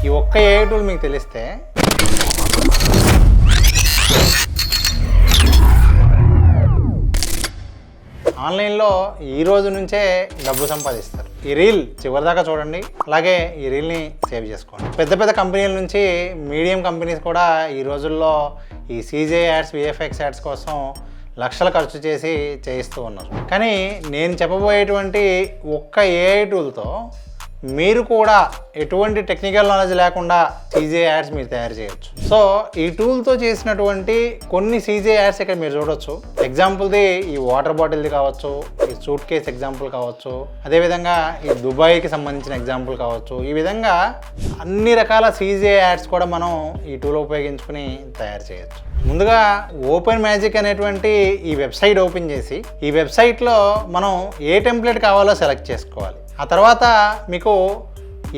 ఈ ఒక్క AI tool మీకు తెలిస్తే ఆన్లైన్లో ఈ రోజు నుంచే డబ్బు సంపాదిస్తారు. ఈ రీల్ చివరిదాకా చూడండి, అలాగే ఈ రీల్ని సేవ్ చేసుకోండి. పెద్ద పెద్ద కంపెనీల నుంచి మీడియం కంపెనీస్ కూడా ఈ రోజుల్లో ఈ సీజే యాడ్స్, విఎఫ్ఎక్స్ యాడ్స్ కోసం లక్షలు ఖర్చు చేసి చేయిస్తూ ఉన్నారు. కానీ నేను చెప్పబోయేటువంటి ఒక్క ఏఐ టూల్తో మీరు కూడా ఎటువంటి టెక్నికల్ నాలెడ్జ్ లేకుండా సీజే యాడ్స్ మీరు తయారు చేయొచ్చు. సో ఈ టూల్తో చేసినటువంటి కొన్ని సీజే యాడ్స్ ఇక్కడ మీరు చూడొచ్చు. ఎగ్జాంపుల్ది ఈ వాటర్ బాటిల్ది కావచ్చు, ఈ సూట్ కేస్ ఎగ్జాంపుల్ కావచ్చు, అదేవిధంగా ఈ దుబాయ్కి సంబంధించిన ఎగ్జాంపుల్ కావచ్చు. ఈ విధంగా అన్ని రకాల సీజే యాడ్స్ కూడా మనం ఈ టూల్ ఉపయోగించుకుని తయారు చేయొచ్చు. ముందుగా ఓపెన్ మ్యాజిక్ అనేటువంటి ఈ వెబ్సైట్ ఓపెన్ చేసి ఈ వెబ్సైట్లో మనం ఏ టెంప్లెట్ కావాలో సెలెక్ట్ చేసుకోవాలి. ఆ తర్వాత మీకు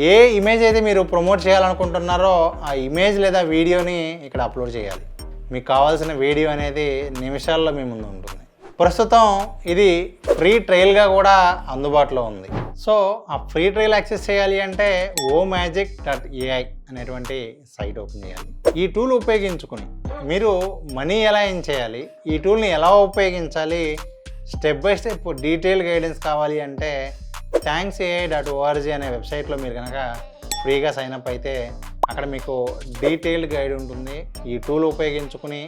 ఏ ఇమేజ్ అయితే మీరు ప్రమోట్ చేయాలనుకుంటున్నారో ఆ ఇమేజ్ లేదా వీడియోని ఇక్కడ అప్లోడ్ చేయాలి. మీకు కావాల్సిన వీడియో అనేది నిమిషాల్లో మీ ముందు ఉంటుంది. ప్రస్తుతం ఇది ఫ్రీ ట్రయల్గా కూడా అందుబాటులో ఉంది. సో ఆ ఫ్రీ ట్రయల్ యాక్సెస్ చేయాలి అంటే omagic.ai అనేటువంటి సైట్ ఓపెన్ చేయాలి. ఈ టూల్ ఉపయోగించుకుని మీరు మనీ ఎలా ఎర్న్ చేయాలి, ఈ టూల్ని ఎలా ఉపయోగించాలి, step by step detail guidance కావాలి అంటే thanksai.org అనే వెబ్సైట్లో మీరు కనుక ఫ్రీగా సైన్అప్ అయితే అక్కడ మీకు డీటెయిల్డ్ గైడ్ ఉంటుంది. ఈ టూల్ ఉపయోగించుకుని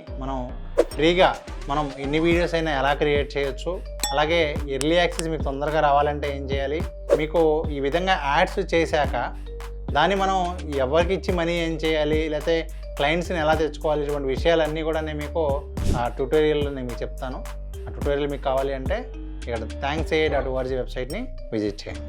ఫ్రీగా మనం ఎన్ని వీడియోస్ అయినా ఎలా క్రియేట్ చేయొచ్చు, అలాగే ఎర్లీ యాక్సెస్ మీకు తొందరగా రావాలంటే ఏం చేయాలి, మీకు ఈ విధంగా యాడ్స్ చేశాక దాన్ని మనం ఎవరికి ఇచ్చి మనీ ఏం చేయాలి, లేకపోతే క్లయింట్స్ని ఎలా తెచ్చుకోవాలి, ఇటువంటి విషయాలన్నీ కూడా నేను మీకు ఆ ట్యూటోరియల్లో నేను మీకు చెప్తాను. ఆ ట్యూటోరియల్ మీకు కావాలి అంటే ఇక్కడ thanksai.org వెబ్సైట్ని విజిట్ చేయండి.